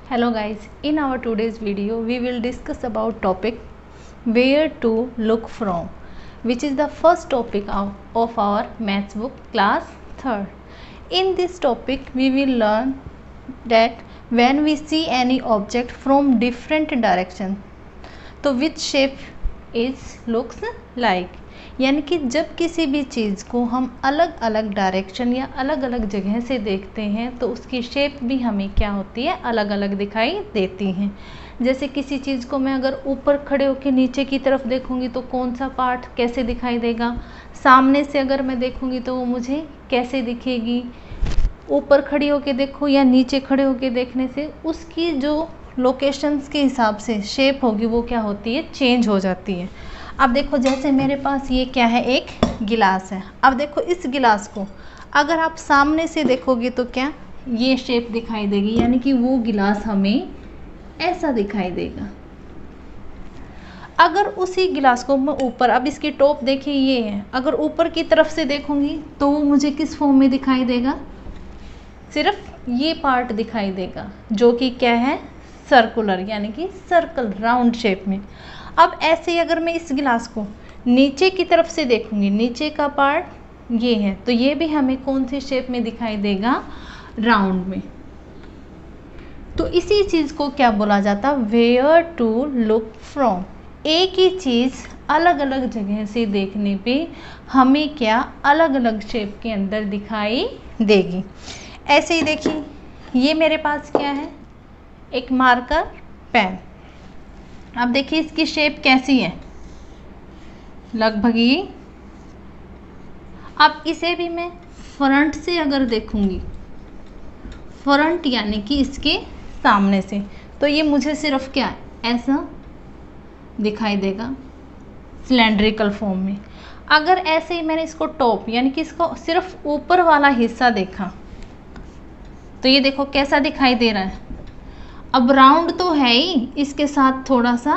Hello guys, in our today's video we will discuss about topic where to look from, which is the first topic of our maths book class 3rd. In this topic we will learn that when we see any object from different direction, तो which shape it looks like, यानी कि जब किसी भी चीज़ को हम अलग अलग डायरेक्शन या अलग अलग जगह से देखते हैं तो उसकी शेप भी हमें क्या होती है, अलग अलग दिखाई देती हैं। जैसे किसी चीज़ को मैं अगर ऊपर खड़े होकर नीचे की तरफ देखूंगी तो कौन सा पार्ट कैसे दिखाई देगा, सामने से अगर मैं देखूंगी तो वो मुझे कैसे दिखेगी, ऊपर खड़ी होकर देखूँ या नीचे खड़े होकर देखने से उसकी जो लोकेशंस के हिसाब से शेप होगी वो क्या होती है, चेंज हो जाती है। अब देखो जैसे मेरे पास ये क्या है, एक गिलास है। अब देखो इस गिलास को अगर आप सामने से देखोगे तो क्या ये शेप दिखाई देगी, यानी कि वो गिलास हमें ऐसा दिखाई देगा। अगर उसी गिलास को मैं ऊपर, अब इसकी टॉप देखिए ये है, अगर ऊपर की तरफ से देखूंगी तो वो मुझे किस फॉर्म में दिखाई देगा, सिर्फ ये पार्ट दिखाई देगा जो कि क्या है, सर्कुलर, यानी कि सर्कल राउंड शेप में। अब ऐसे ही अगर मैं इस गिलास को नीचे की तरफ से देखूंगी, नीचे का पार्ट ये है, तो ये भी हमें कौन सी शेप में दिखाई देगा, राउंड में। तो इसी चीज़ को क्या बोला जाता, वेयर टू लुक फ्रॉम। एक ही चीज़ अलग अलग जगह से देखने पे हमें क्या अलग अलग शेप के अंदर दिखाई देगी। ऐसे ही देखिए ये मेरे पास क्या है, एक मार्कर पेन। अब देखिए इसकी शेप कैसी है, लगभग ये। अब इसे भी मैं फ्रंट से अगर देखूंगी, फ्रंट यानी कि इसके सामने से, तो ये मुझे सिर्फ क्या ऐसा दिखाई देगा, सिलेंड्रिकल फॉर्म में। अगर ऐसे ही मैंने इसको टॉप यानी कि इसको सिर्फ ऊपर वाला हिस्सा देखा तो ये देखो कैसा दिखाई दे रहा है। अब राउंड तो है ही, इसके साथ थोड़ा सा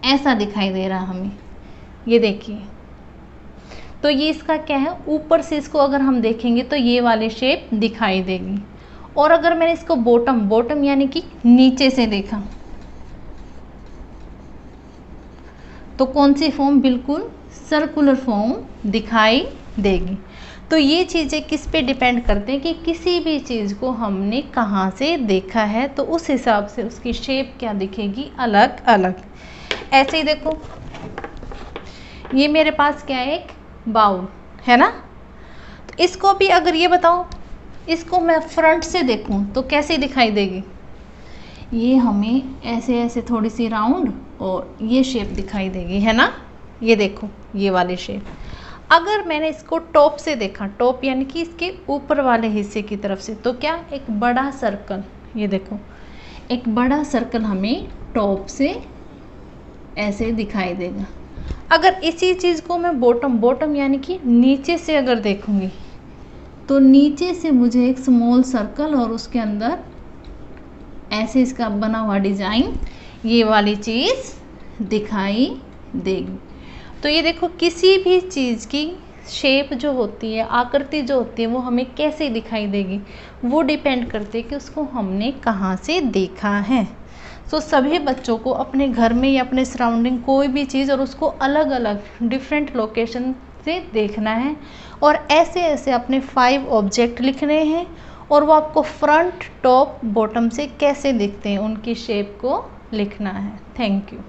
ऐसा दिखाई दे रहा है हमें, ये देखिए। तो ये इसका क्या है, ऊपर से इसको अगर हम देखेंगे तो ये वाली शेप दिखाई देगी। और अगर मैंने इसको बॉटम यानी कि नीचे से देखा तो कौन सी फॉर्म, बिल्कुल सर्कुलर फॉर्म दिखाई देगी। तो ये चीज़ें किस पे डिपेंड करते हैं कि किसी भी चीज़ को हमने कहाँ से देखा है, तो उस हिसाब से उसकी शेप क्या दिखेगी, अलग अलग। ऐसे ही देखो ये मेरे पास क्या है, एक बाउल है ना। तो इसको भी अगर ये बताओ, इसको मैं फ्रंट से देखूं तो कैसे दिखाई देगी, ये हमें ऐसे ऐसे थोड़ी सी राउंड और ये शेप दिखाई देगी, है ना। ये देखो ये वाली शेप। अगर मैंने इसको टॉप से देखा, टॉप यानी कि इसके ऊपर वाले हिस्से की तरफ से, तो क्या एक बड़ा सर्कल, ये देखो एक बड़ा सर्कल हमें टॉप से ऐसे दिखाई देगा। अगर इसी चीज़ को मैं बॉटम यानी कि नीचे से अगर देखूंगी तो नीचे से मुझे एक स्मॉल सर्कल और उसके अंदर ऐसे इसका बना हुआ डिज़ाइन, ये वाली चीज़ दिखाई देगी। तो ये देखो किसी भी चीज़ की शेप जो होती है, आकृति जो होती है, वो हमें कैसे दिखाई देगी, वो डिपेंड करते हैं कि उसको हमने कहाँ से देखा है। सो सभी बच्चों को अपने घर में या अपने सराउंडिंग कोई भी चीज़ और उसको अलग अलग डिफरेंट लोकेशन से देखना है और ऐसे ऐसे अपने 5 ऑब्जेक्ट लिखने हैं और वो आपको फ्रंट, टॉप, बॉटम से कैसे दिखते हैं उनकी शेप को लिखना है। Thank you.